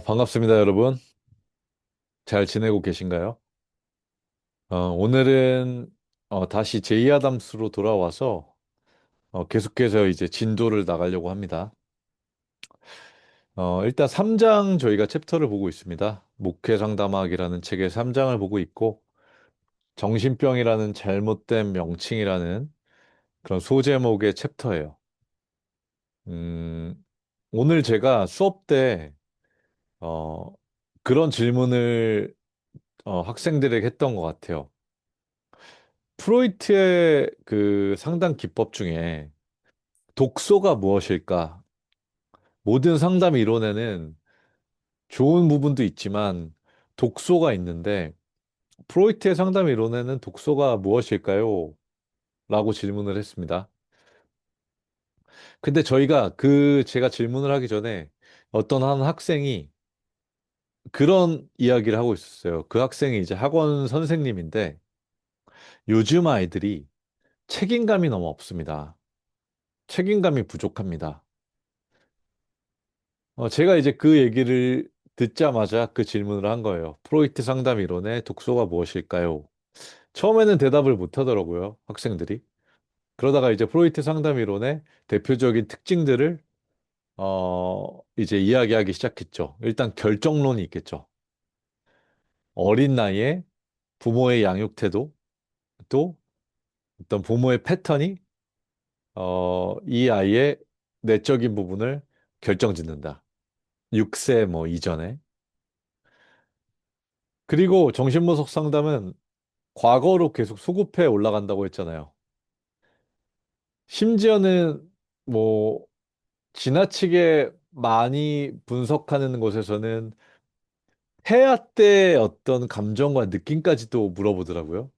반갑습니다, 여러분. 잘 지내고 계신가요? 오늘은 다시 제이 아담스로 돌아와서 계속해서 이제 진도를 나가려고 합니다. 일단 3장 저희가 챕터를 보고 있습니다. 목회 상담학이라는 책의 3장을 보고 있고, 정신병이라는 잘못된 명칭이라는 그런 소제목의 챕터예요. 음, 오늘 제가 수업 때 어, 그런 질문을 학생들에게 했던 것 같아요. 프로이트의 그 상담 기법 중에 독소가 무엇일까? 모든 상담 이론에는 좋은 부분도 있지만 독소가 있는데 프로이트의 상담 이론에는 독소가 무엇일까요? 라고 질문을 했습니다. 근데 저희가 제가 질문을 하기 전에 어떤 한 학생이 그런 이야기를 하고 있었어요. 그 학생이 이제 학원 선생님인데 요즘 아이들이 책임감이 너무 없습니다. 책임감이 부족합니다. 제가 이제 그 얘기를 듣자마자 그 질문을 한 거예요. 프로이트 상담 이론의 독소가 무엇일까요? 처음에는 대답을 못 하더라고요, 학생들이. 그러다가 이제 프로이트 상담 이론의 대표적인 특징들을 이제 이야기하기 시작했죠. 일단 결정론이 있겠죠. 어린 나이에 부모의 양육 태도, 또 어떤 부모의 패턴이 이 아이의 내적인 부분을 결정짓는다. 6세 뭐 이전에. 그리고 정신분석 상담은 과거로 계속 소급해 올라간다고 했잖아요. 심지어는 뭐 지나치게 많이 분석하는 곳에서는 태아 때 어떤 감정과 느낌까지도 물어보더라고요.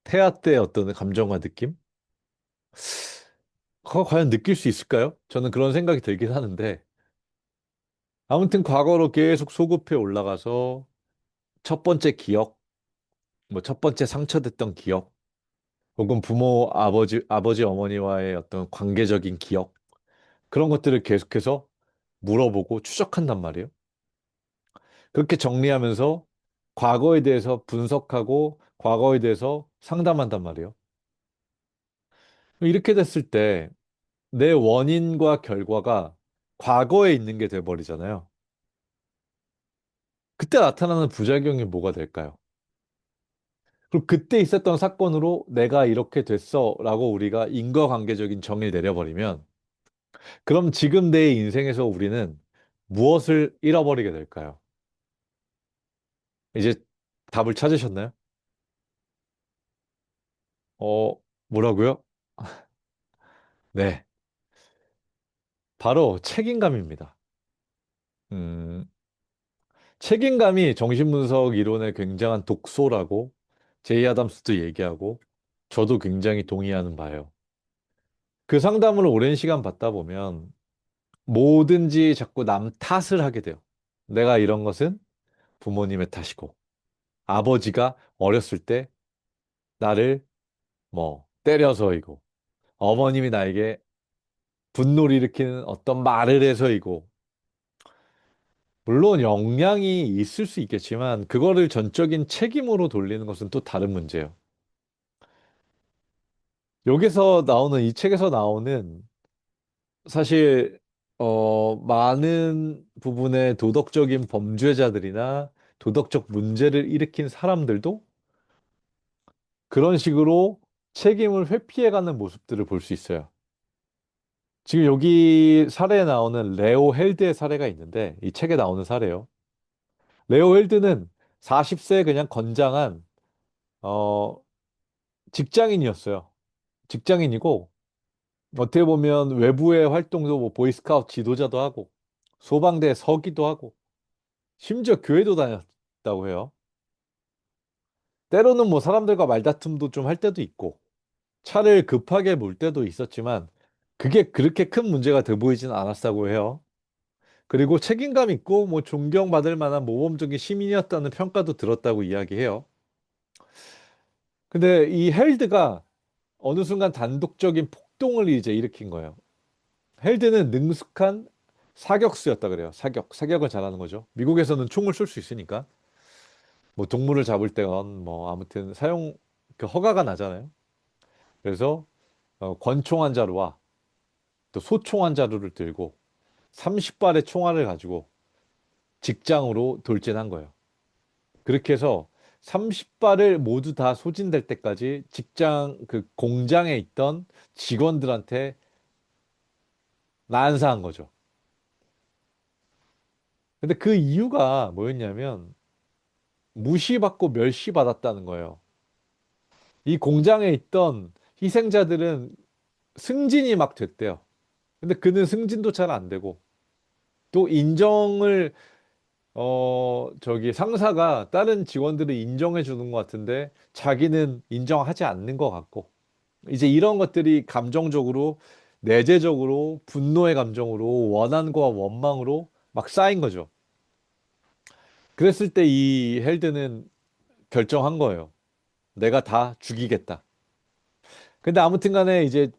태아 때 어떤 감정과 느낌? 그거 과연 느낄 수 있을까요? 저는 그런 생각이 들긴 하는데 아무튼 과거로 계속 소급해 올라가서 첫 번째 기억, 뭐 첫 번째 상처됐던 기억, 혹은 부모, 아버지, 어머니와의 어떤 관계적인 기억, 그런 것들을 계속해서 물어보고 추적한단 말이에요. 그렇게 정리하면서 과거에 대해서 분석하고 과거에 대해서 상담한단 말이에요. 이렇게 됐을 때 내 원인과 결과가 과거에 있는 게 돼버리잖아요. 그때 나타나는 부작용이 뭐가 될까요? 그리고 그때 있었던 사건으로 내가 이렇게 됐어 라고 우리가 인과관계적인 정의를 내려버리면 그럼 지금 내 인생에서 우리는 무엇을 잃어버리게 될까요? 이제 답을 찾으셨나요? 어, 뭐라고요? 네, 바로 책임감입니다. 음, 책임감이 정신분석 이론의 굉장한 독소라고 제이 아담스도 얘기하고 저도 굉장히 동의하는 바예요. 그 상담을 오랜 시간 받다 보면 뭐든지 자꾸 남 탓을 하게 돼요. 내가 이런 것은 부모님의 탓이고 아버지가 어렸을 때 나를 뭐 때려서이고 어머님이 나에게 분노를 일으키는 어떤 말을 해서이고 물론 영향이 있을 수 있겠지만 그거를 전적인 책임으로 돌리는 것은 또 다른 문제예요. 여기서 나오는 이 책에서 나오는 사실 많은 부분의 도덕적인 범죄자들이나 도덕적 문제를 일으킨 사람들도 그런 식으로 책임을 회피해가는 모습들을 볼 수 있어요. 지금 여기 사례에 나오는 레오 헬드의 사례가 있는데 이 책에 나오는 사례요. 레오 헬드는 40세 그냥 건장한 어, 직장인이었어요. 직장인이고 어떻게 보면 외부의 활동도 뭐 보이스카우트 지도자도 하고 소방대 서기도 하고 심지어 교회도 다녔다고 해요. 때로는 뭐 사람들과 말다툼도 좀 할 때도 있고 차를 급하게 몰 때도 있었지만 그게 그렇게 큰 문제가 돼 보이진 않았다고 해요. 그리고 책임감 있고 뭐 존경받을 만한 모범적인 시민이었다는 평가도 들었다고 이야기해요. 근데 이 헬드가 어느 순간 단독적인 폭동을 이제 일으킨 거예요. 헬드는 능숙한 사격수였다 그래요. 사격을 잘하는 거죠. 미국에서는 총을 쏠 수 있으니까. 뭐 동물을 잡을 때건 뭐 아무튼 그 허가가 나잖아요. 그래서 권총 한 자루와 또 소총 한 자루를 들고 30발의 총알을 가지고 직장으로 돌진한 거예요. 그렇게 해서 30발을 모두 다 소진될 때까지 직장 그 공장에 있던 직원들한테 난사한 거죠. 근데 그 이유가 뭐였냐면 무시받고 멸시받았다는 거예요. 이 공장에 있던 희생자들은 승진이 막 됐대요. 근데 그는 승진도 잘 안 되고 또 인정을 저기 상사가 다른 직원들을 인정해 주는 것 같은데 자기는 인정하지 않는 것 같고 이제 이런 것들이 감정적으로 내재적으로 분노의 감정으로 원한과 원망으로 막 쌓인 거죠. 그랬을 때 이 헬드는 결정한 거예요. 내가 다 죽이겠다. 근데 아무튼 간에 이제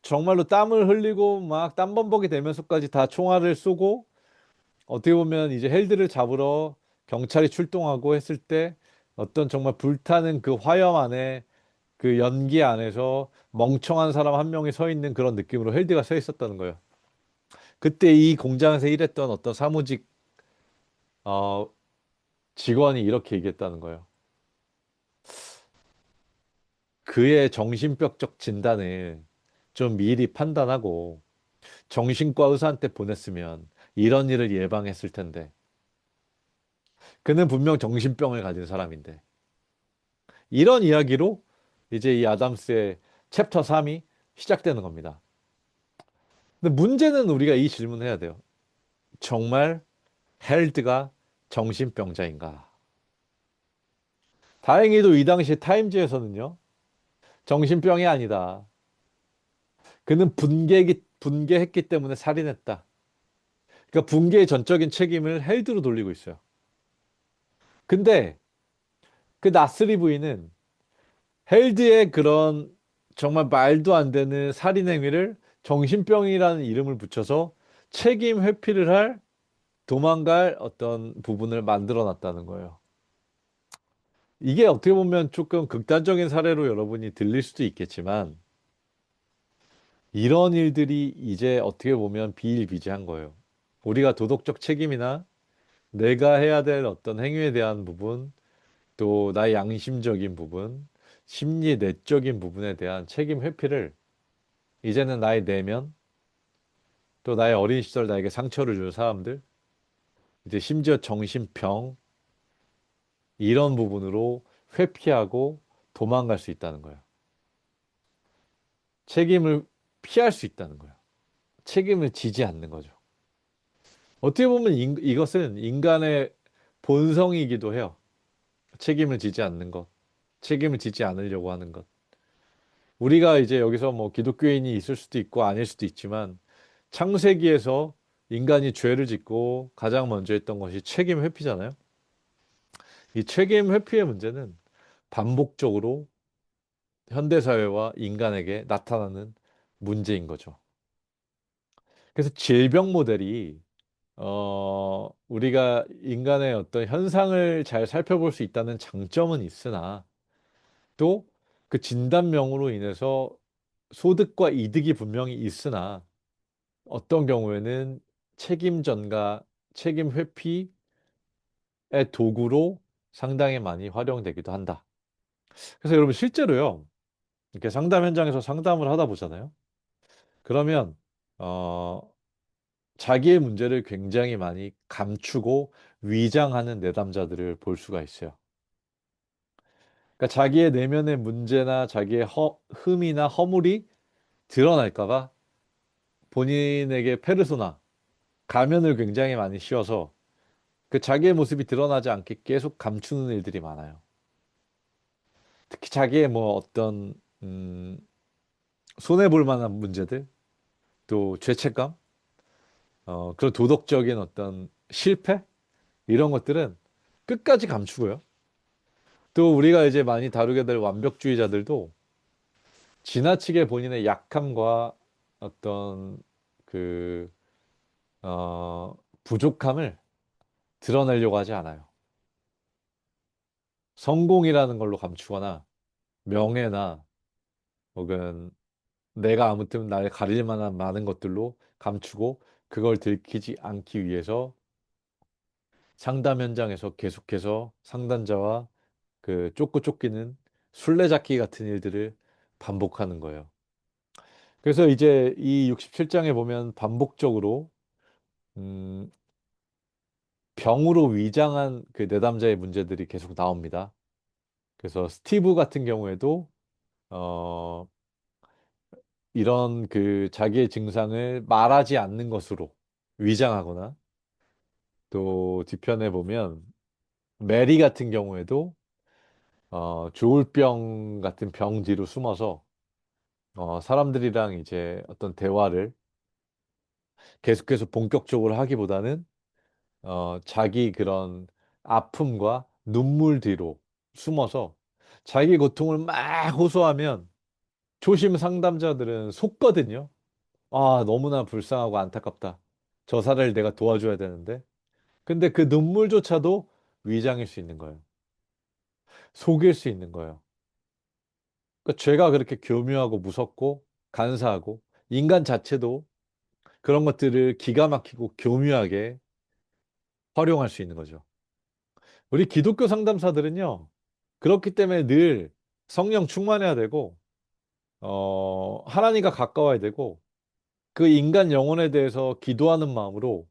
정말로 땀을 흘리고 막 땀범벅이 되면서까지 다 총알을 쏘고 어떻게 보면 이제 헬드를 잡으러 경찰이 출동하고 했을 때 어떤 정말 불타는 그 화염 안에 그 연기 안에서 멍청한 사람 한 명이 서 있는 그런 느낌으로 헬드가 서 있었다는 거예요. 그때 이 공장에서 일했던 어떤 사무직 어, 직원이 이렇게 얘기했다는 거예요. 그의 정신병적 진단을 좀 미리 판단하고 정신과 의사한테 보냈으면 이런 일을 예방했을 텐데 그는 분명 정신병을 가진 사람인데 이런 이야기로 이제 이 아담스의 챕터 3이 시작되는 겁니다. 근데 문제는 우리가 이 질문을 해야 돼요. 정말 헬드가 정신병자인가? 다행히도 이 당시 타임즈에서는요, 정신병이 아니다. 그는 분개했기 때문에 살인했다. 그러니까 분개의 전적인 책임을 헬드로 돌리고 있어요. 근데 그 나스리 부인은 헬드의 그런 정말 말도 안 되는 살인 행위를 정신병이라는 이름을 붙여서 책임 회피를 할 도망갈 어떤 부분을 만들어 놨다는 거예요. 이게 어떻게 보면 조금 극단적인 사례로 여러분이 들릴 수도 있겠지만 이런 일들이 이제 어떻게 보면 비일비재한 거예요. 우리가 도덕적 책임이나 내가 해야 될 어떤 행위에 대한 부분, 또 나의 양심적인 부분, 심리 내적인 부분에 대한 책임 회피를 이제는 나의 내면, 또 나의 어린 시절 나에게 상처를 준 사람들, 이제 심지어 정신병, 이런 부분으로 회피하고 도망갈 수 있다는 거예요. 책임을 피할 수 있다는 거예요. 책임을 지지 않는 거죠. 어떻게 보면 이것은 인간의 본성이기도 해요. 책임을 지지 않는 것, 책임을 지지 않으려고 하는 것. 우리가 이제 여기서 뭐 기독교인이 있을 수도 있고 아닐 수도 있지만 창세기에서 인간이 죄를 짓고 가장 먼저 했던 것이 책임 회피잖아요. 이 책임 회피의 문제는 반복적으로 현대사회와 인간에게 나타나는 문제인 거죠. 그래서 질병 모델이 우리가 인간의 어떤 현상을 잘 살펴볼 수 있다는 장점은 있으나 또 그 진단명으로 인해서 소득과 이득이 분명히 있으나 어떤 경우에는 책임 전가, 책임 회피의 도구로 상당히 많이 활용되기도 한다. 그래서 여러분 실제로요, 이렇게 상담 현장에서 상담을 하다 보잖아요. 그러면 어, 자기의 문제를 굉장히 많이 감추고 위장하는 내담자들을 볼 수가 있어요. 그러니까 자기의 내면의 문제나 자기의 흠이나 허물이 드러날까 봐 본인에게 페르소나, 가면을 굉장히 많이 씌워서 그 자기의 모습이 드러나지 않게 계속 감추는 일들이 많아요. 특히 자기의 뭐 어떤 손해 볼 만한 문제들, 또 죄책감, 그런 도덕적인 어떤 실패 이런 것들은 끝까지 감추고요. 또 우리가 이제 많이 다루게 될 완벽주의자들도 지나치게 본인의 약함과 어떤 그 어, 부족함을 드러내려고 하지 않아요. 성공이라는 걸로 감추거나 명예나 혹은 내가 아무튼 날 가릴 만한 많은 것들로 감추고 그걸 들키지 않기 위해서 상담 현장에서 계속해서 상담자와 그 쫓고 쫓기는 술래잡기 같은 일들을 반복하는 거예요. 그래서 이제 이 67장에 보면 반복적으로 음, 병으로 위장한 그 내담자의 문제들이 계속 나옵니다. 그래서 스티브 같은 경우에도 어, 이런 그 자기의 증상을 말하지 않는 것으로 위장하거나 또 뒤편에 보면 메리 같은 경우에도 조울병 같은 병 뒤로 숨어서 사람들이랑 이제 어떤 대화를 계속해서 본격적으로 하기보다는 자기 그런 아픔과 눈물 뒤로 숨어서 자기 고통을 막 호소하면 초심 상담자들은 속거든요. 아, 너무나 불쌍하고 안타깝다. 저 사람을 내가 도와줘야 되는데. 근데 그 눈물조차도 위장일 수 있는 거예요. 속일 수 있는 거예요. 그러니까 죄가 그렇게 교묘하고 무섭고 간사하고 인간 자체도 그런 것들을 기가 막히고 교묘하게 활용할 수 있는 거죠. 우리 기독교 상담사들은요, 그렇기 때문에 늘 성령 충만해야 되고, 하나님과 가까워야 되고, 그 인간 영혼에 대해서 기도하는 마음으로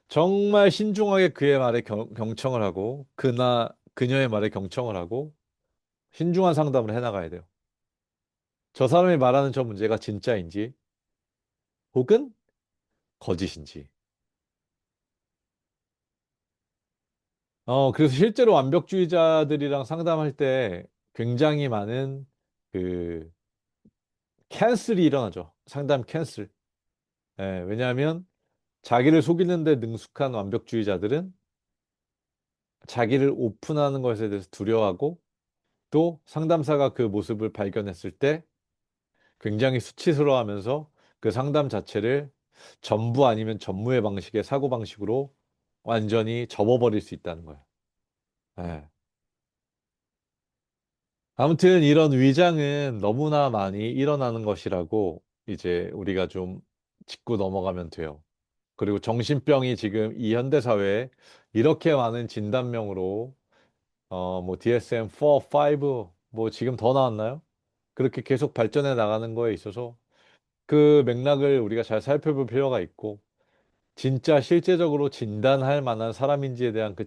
정말 신중하게 그의 말에 경청을 하고, 그녀의 말에 경청을 하고, 신중한 상담을 해나가야 돼요. 저 사람이 말하는 저 문제가 진짜인지, 혹은 거짓인지. 그래서 실제로 완벽주의자들이랑 상담할 때 굉장히 많은 그 캔슬이 일어나죠. 상담 캔슬. 예, 왜냐하면 자기를 속이는데 능숙한 완벽주의자들은 자기를 오픈하는 것에 대해서 두려워하고 또 상담사가 그 모습을 발견했을 때 굉장히 수치스러워하면서 그 상담 자체를 전부 아니면 전무의 방식의 사고방식으로 완전히 접어버릴 수 있다는 거예요. 예. 아무튼 이런 위장은 너무나 많이 일어나는 것이라고 이제 우리가 좀 짚고 넘어가면 돼요. 그리고 정신병이 지금 이 현대 사회에 이렇게 많은 진단명으로 뭐 DSM-4, 5, 뭐 지금 더 나왔나요? 그렇게 계속 발전해 나가는 거에 있어서 그 맥락을 우리가 잘 살펴볼 필요가 있고 진짜 실제적으로 진단할 만한 사람인지에 대한 그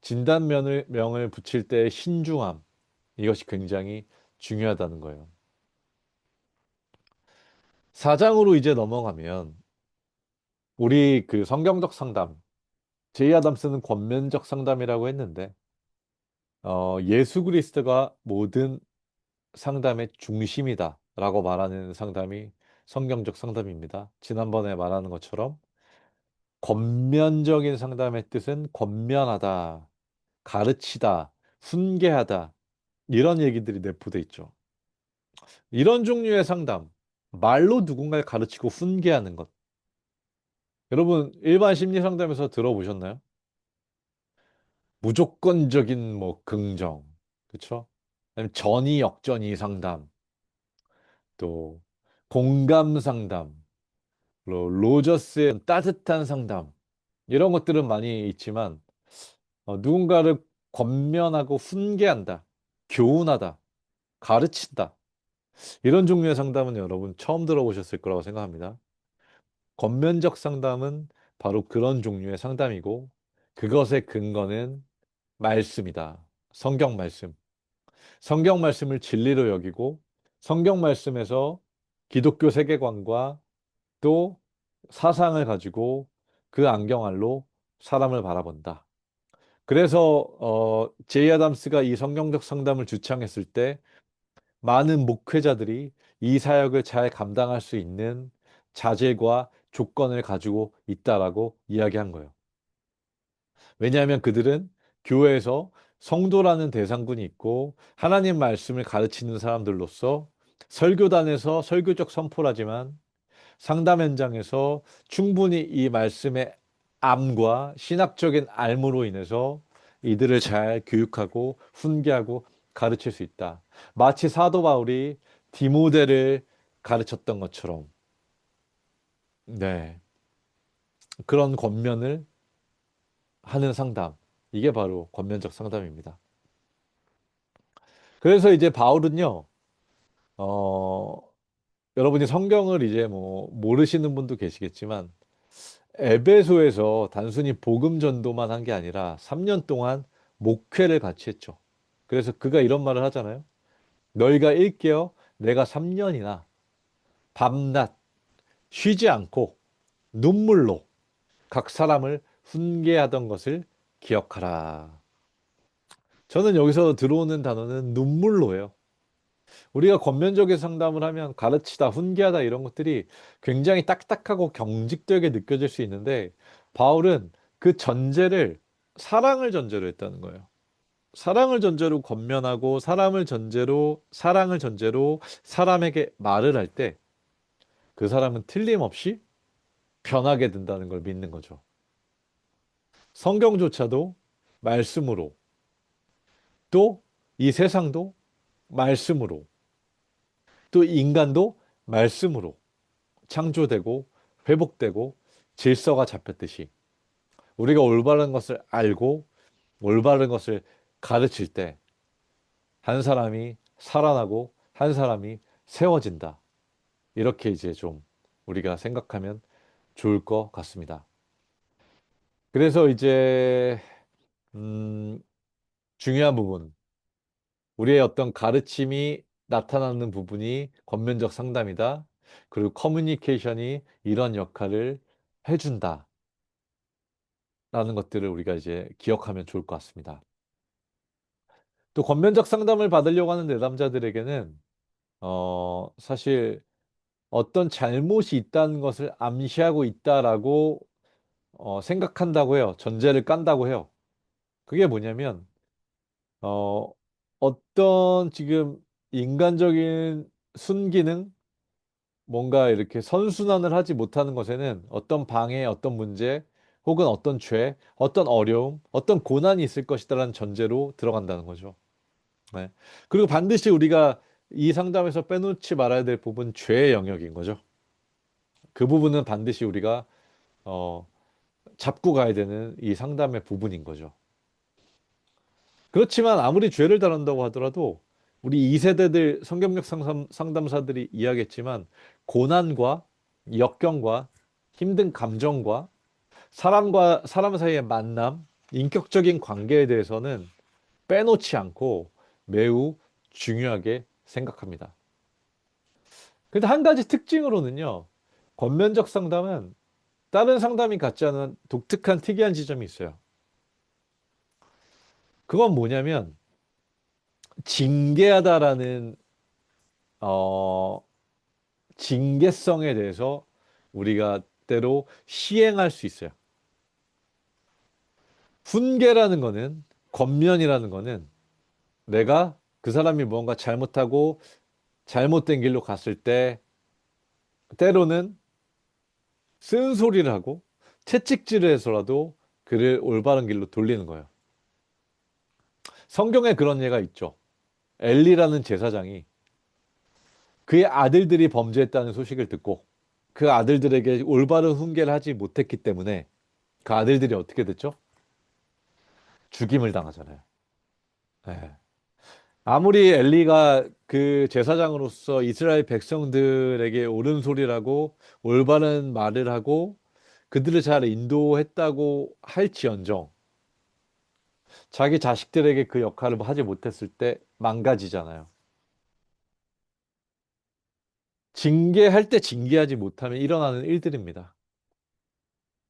진단명을 붙일 때의 신중함 이것이 굉장히 중요하다는 거예요. 사장으로 이제 넘어가면 우리 그 성경적 상담, 제이 아담스는 권면적 상담이라고 했는데 예수 그리스도가 모든 상담의 중심이다라고 말하는 상담이 성경적 상담입니다. 지난번에 말하는 것처럼 권면적인 상담의 뜻은 권면하다, 가르치다, 훈계하다 이런 얘기들이 내포돼 있죠. 이런 종류의 상담, 말로 누군가를 가르치고 훈계하는 것. 여러분 일반 심리 상담에서 들어보셨나요? 무조건적인 뭐 긍정, 그렇죠? 아니면 전이 역전이 상담, 또 공감 상담, 로저스의 따뜻한 상담 이런 것들은 많이 있지만 누군가를 권면하고 훈계한다, 교훈하다, 가르친다 이런 종류의 상담은 여러분 처음 들어보셨을 거라고 생각합니다. 권면적 상담은 바로 그런 종류의 상담이고 그것의 근거는 말씀이다. 성경 말씀. 성경 말씀을 진리로 여기고 성경 말씀에서 기독교 세계관과 또 사상을 가지고 그 안경 알로 사람을 바라본다. 그래서 제이 아담스가 이 성경적 상담을 주창했을 때 많은 목회자들이 이 사역을 잘 감당할 수 있는 자질과 조건을 가지고 있다라고 이야기한 거예요. 왜냐하면 그들은 교회에서 성도라는 대상군이 있고 하나님 말씀을 가르치는 사람들로서 설교단에서 설교적 선포라지만 상담 현장에서 충분히 이 말씀의 암과 신학적인 알무로 인해서 이들을 잘 교육하고 훈계하고 가르칠 수 있다. 마치 사도 바울이 디모데를 가르쳤던 것처럼, 네. 그런 권면을 하는 상담. 이게 바로 권면적 상담입니다. 그래서 이제 바울은요, 어, 여러분이 성경을 이제 뭐 모르시는 분도 계시겠지만 에베소에서 단순히 복음 전도만 한 게 아니라 3년 동안 목회를 같이 했죠. 그래서 그가 이런 말을 하잖아요. 너희가 일깨어 내가 3년이나 밤낮 쉬지 않고 눈물로 각 사람을 훈계하던 것을 기억하라. 저는 여기서 들어오는 단어는 눈물로예요. 우리가 권면적인 상담을 하면 가르치다, 훈계하다 이런 것들이 굉장히 딱딱하고 경직되게 느껴질 수 있는데 바울은 그 전제를 사랑을 전제로 했다는 거예요. 사랑을 전제로 권면하고 사랑을 전제로 사람에게 말을 할 때 그 사람은 틀림없이 변하게 된다는 걸 믿는 거죠. 성경조차도 말씀으로 또 이 세상도 말씀으로 또 인간도 말씀으로 창조되고 회복되고 질서가 잡혔듯이 우리가 올바른 것을 알고 올바른 것을 가르칠 때 한 사람이 살아나고 한 사람이 세워진다. 이렇게 이제 좀 우리가 생각하면 좋을 것 같습니다. 그래서 이제 음, 중요한 부분, 우리의 어떤 가르침이 나타나는 부분이 권면적 상담이다. 그리고 커뮤니케이션이 이런 역할을 해준다. 라는 것들을 우리가 이제 기억하면 좋을 것 같습니다. 또 권면적 상담을 받으려고 하는 내담자들에게는 사실 어떤 잘못이 있다는 것을 암시하고 있다라고 생각한다고 해요. 전제를 깐다고 해요. 그게 뭐냐면 어, 어떤 지금 인간적인 순기능 뭔가 이렇게 선순환을 하지 못하는 것에는 어떤 방해, 어떤 문제, 혹은 어떤 죄, 어떤 어려움, 어떤 고난이 있을 것이다라는 전제로 들어간다는 거죠. 네. 그리고 반드시 우리가 이 상담에서 빼놓지 말아야 될 부분 죄의 영역인 거죠. 그 부분은 반드시 우리가 어, 잡고 가야 되는 이 상담의 부분인 거죠. 그렇지만 아무리 죄를 다룬다고 하더라도 우리 2세대들 성경력 상담사들이 이야기했지만 고난과 역경과 힘든 감정과 사람과 사람 사이의 만남, 인격적인 관계에 대해서는 빼놓지 않고 매우 중요하게 생각합니다. 근데 한 가지 특징으로는요, 권면적 상담은 다른 상담이 갖지 않은 독특한 특이한 지점이 있어요. 그건 뭐냐면, 징계하다라는, 어, 징계성에 대해서 우리가 때로 시행할 수 있어요. 훈계라는 거는, 권면이라는 거는 내가 그 사람이 무언가 잘못하고 잘못된 길로 갔을 때 때로는 쓴소리를 하고 채찍질을 해서라도 그를 올바른 길로 돌리는 거예요. 성경에 그런 예가 있죠. 엘리라는 제사장이 그의 아들들이 범죄했다는 소식을 듣고 그 아들들에게 올바른 훈계를 하지 못했기 때문에 그 아들들이 어떻게 됐죠? 죽임을 당하잖아요. 네. 아무리 엘리가 그 제사장으로서 이스라엘 백성들에게 옳은 소리라고 올바른 말을 하고 그들을 잘 인도했다고 할지언정 자기 자식들에게 그 역할을 하지 못했을 때 망가지잖아요. 징계할 때 징계하지 못하면 일어나는 일들입니다.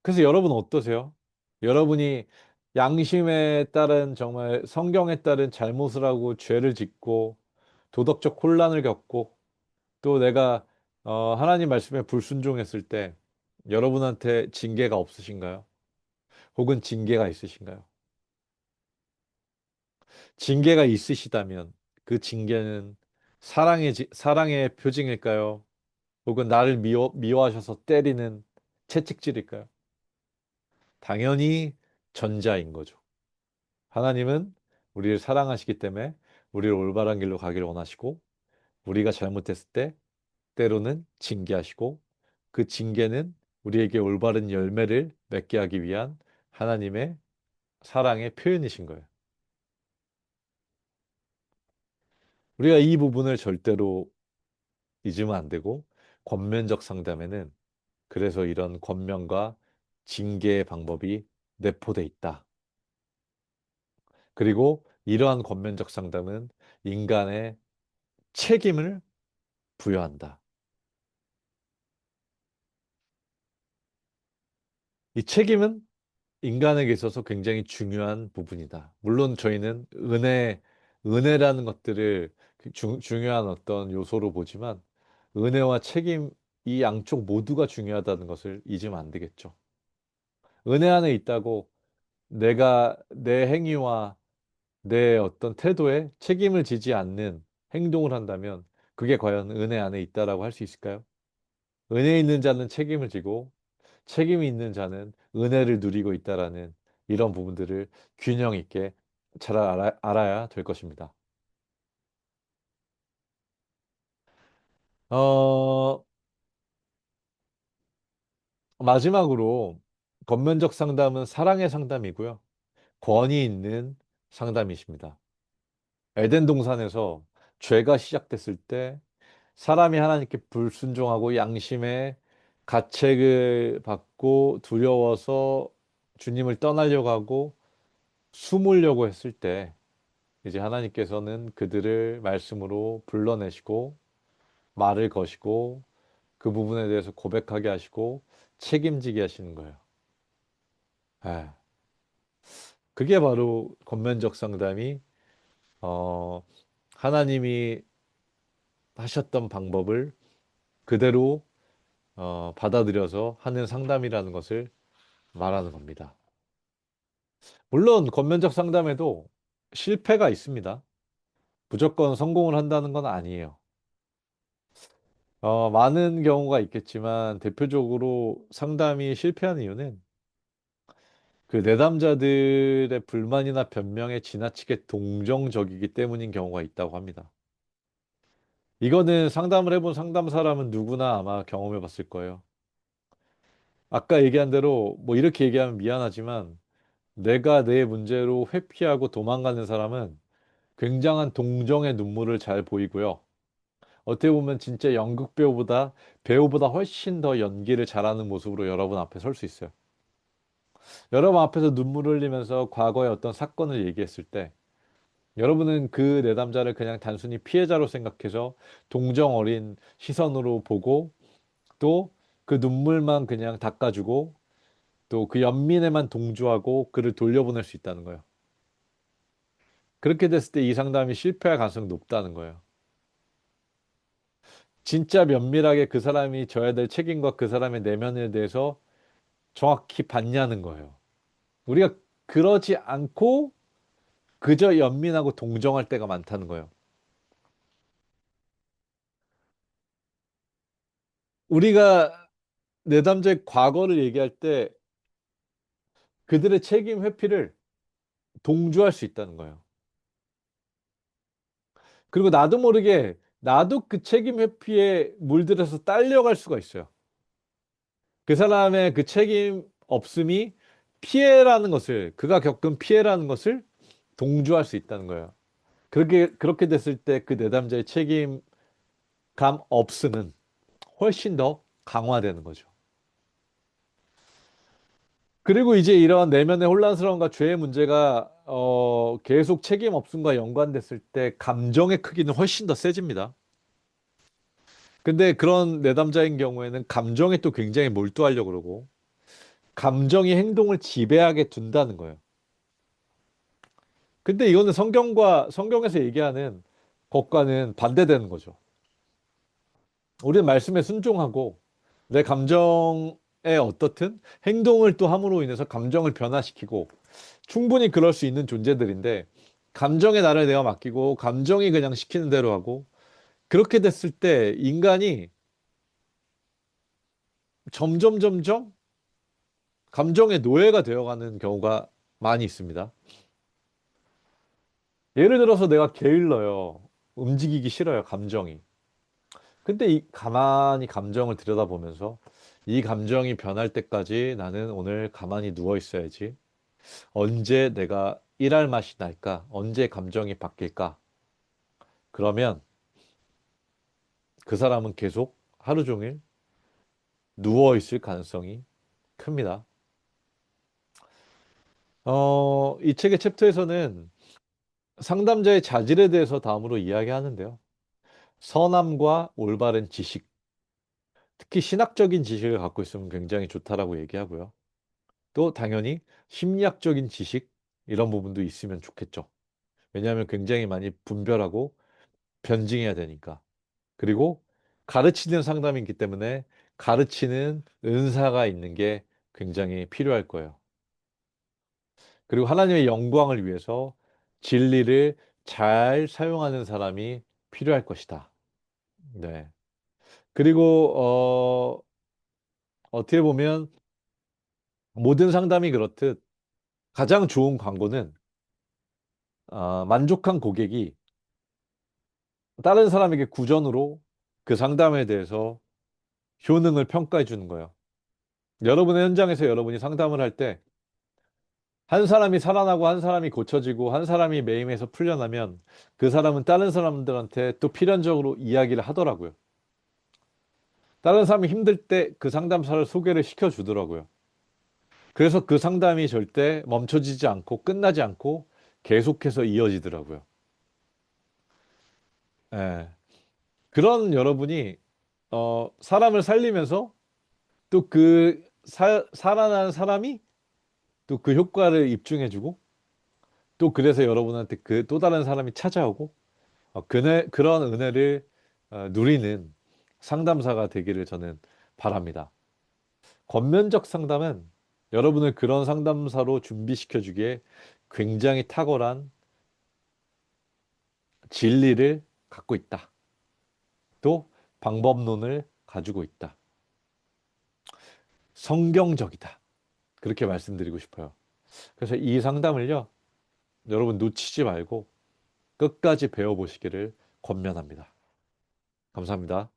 그래서 여러분 어떠세요? 여러분이 양심에 따른 정말 성경에 따른 잘못을 하고 죄를 짓고 도덕적 혼란을 겪고 또 내가 하나님 말씀에 불순종했을 때 여러분한테 징계가 없으신가요? 혹은 징계가 있으신가요? 징계가 있으시다면 그 징계는 사랑의 표징일까요? 혹은 나를 미워하셔서 때리는 채찍질일까요? 당연히 전자인 거죠. 하나님은 우리를 사랑하시기 때문에 우리를 올바른 길로 가기를 원하시고 우리가 잘못했을 때 때로는 징계하시고 그 징계는 우리에게 올바른 열매를 맺게 하기 위한 하나님의 사랑의 표현이신 거예요. 우리가 이 부분을 절대로 잊으면 안 되고 권면적 상담에는 그래서 이런 권면과 징계의 방법이 내포돼 있다. 그리고 이러한 권면적 상담은 인간의 책임을 부여한다. 이 책임은 인간에게 있어서 굉장히 중요한 부분이다. 물론 저희는 은혜라는 것들을 중요한 어떤 요소로 보지만 은혜와 책임 이 양쪽 모두가 중요하다는 것을 잊으면 안 되겠죠. 은혜 안에 있다고 내가 내 행위와 내 어떤 태도에 책임을 지지 않는 행동을 한다면 그게 과연 은혜 안에 있다라고 할 수 있을까요? 은혜 있는 자는 책임을 지고 책임이 있는 자는 은혜를 누리고 있다라는 이런 부분들을 균형 있게 잘 알아야 될 것입니다. 어, 마지막으로 권면적 상담은 사랑의 상담이고요. 권위 있는 상담이십니다. 에덴 동산에서 죄가 시작됐을 때 사람이 하나님께 불순종하고 양심의 가책을 받고 두려워서 주님을 떠나려고 하고 숨으려고 했을 때 이제 하나님께서는 그들을 말씀으로 불러내시고 말을 거시고 그 부분에 대해서 고백하게 하시고 책임지게 하시는 거예요. 예. 그게 바로 권면적 상담이 어, 하나님이 하셨던 방법을 그대로 받아들여서 하는 상담이라는 것을 말하는 겁니다. 물론 권면적 상담에도 실패가 있습니다. 무조건 성공을 한다는 건 아니에요. 많은 경우가 있겠지만 대표적으로 상담이 실패한 이유는 그 내담자들의 불만이나 변명에 지나치게 동정적이기 때문인 경우가 있다고 합니다. 이거는 상담을 해본 상담 사람은 누구나 아마 경험해 봤을 거예요. 아까 얘기한 대로 뭐 이렇게 얘기하면 미안하지만 내가 내 문제로 회피하고 도망가는 사람은 굉장한 동정의 눈물을 잘 보이고요. 어떻게 보면 진짜 연극 배우보다 훨씬 더 연기를 잘하는 모습으로 여러분 앞에 설 수 있어요. 여러분 앞에서 눈물을 흘리면서 과거의 어떤 사건을 얘기했을 때 여러분은 그 내담자를 그냥 단순히 피해자로 생각해서 동정 어린 시선으로 보고 또 그 눈물만 그냥 닦아주고 또 그 연민에만 동조하고 그를 돌려보낼 수 있다는 거예요. 그렇게 됐을 때 이 상담이 실패할 가능성이 높다는 거예요. 진짜 면밀하게 그 사람이 져야 될 책임과 그 사람의 내면에 대해서 정확히 봤냐는 거예요. 우리가 그러지 않고 그저 연민하고 동정할 때가 많다는 거예요. 우리가 내담자의 과거를 얘기할 때 그들의 책임 회피를 동조할 수 있다는 거예요. 그리고 나도 모르게 나도 그 책임 회피에 물들여서 딸려갈 수가 있어요. 그 사람의 그 책임 없음이 피해라는 것을, 그가 겪은 피해라는 것을 동조할 수 있다는 거예요. 그렇게 됐을 때 그 내담자의 책임감 없음은 훨씬 더 강화되는 거죠. 그리고 이제 이런 내면의 혼란스러움과 죄의 문제가 계속 책임 없음과 연관됐을 때 감정의 크기는 훨씬 더 세집니다. 근데 그런 내담자인 경우에는 감정에 또 굉장히 몰두하려고 그러고 감정이 행동을 지배하게 둔다는 거예요. 근데 이거는 성경에서 얘기하는 것과는 반대되는 거죠. 우리는 말씀에 순종하고 내 감정에 어떻든 행동을 또 함으로 인해서 감정을 변화시키고 충분히 그럴 수 있는 존재들인데 감정의 나를 내가 맡기고 감정이 그냥 시키는 대로 하고 그렇게 됐을 때 인간이 점점 점점 감정의 노예가 되어가는 경우가 많이 있습니다. 예를 들어서 내가 게을러요. 움직이기 싫어요, 감정이. 근데 이 가만히 감정을 들여다보면서 이 감정이 변할 때까지 나는 오늘 가만히 누워 있어야지. 언제 내가 일할 맛이 날까? 언제 감정이 바뀔까? 그러면 그 사람은 계속 하루 종일 누워 있을 가능성이 큽니다. 이 책의 챕터에서는 상담자의 자질에 대해서 다음으로 이야기하는데요. 선함과 올바른 지식, 특히 신학적인 지식을 갖고 있으면 굉장히 좋다라고 얘기하고요. 또 당연히 심리학적인 지식, 이런 부분도 있으면 좋겠죠. 왜냐하면 굉장히 많이 분별하고 변증해야 되니까. 그리고 가르치는 상담이 있기 때문에 가르치는 은사가 있는 게 굉장히 필요할 거예요. 그리고 하나님의 영광을 위해서 진리를 잘 사용하는 사람이 필요할 것이다. 네. 그리고 어떻게 보면 모든 상담이 그렇듯 가장 좋은 광고는 만족한 고객이 다른 사람에게 구전으로 그 상담에 대해서 효능을 평가해 주는 거예요. 여러분의 현장에서 여러분이 상담을 할 때 한 사람이 살아나고 한 사람이 고쳐지고 한 사람이 매임에서 풀려나면 그 사람은 다른 사람들한테 또 필연적으로 이야기를 하더라고요. 다른 사람이 힘들 때 그 상담사를 소개를 시켜주더라고요. 그래서 그 상담이 절대 멈춰지지 않고 끝나지 않고 계속해서 이어지더라고요. 예. 그런 여러분이 사람을 살리면서 또 그 살아난 사람이 또 그 효과를 입증해주고 또 그래서 여러분한테 그 또 다른 사람이 찾아오고 그런 은혜를 누리는 상담사가 되기를 저는 바랍니다. 권면적 상담은 여러분을 그런 상담사로 준비시켜주기에 굉장히 탁월한 진리를 갖고 있다. 또 방법론을 가지고 있다. 성경적이다. 그렇게 말씀드리고 싶어요. 그래서 이 상담을요, 여러분 놓치지 말고 끝까지 배워보시기를 권면합니다. 감사합니다.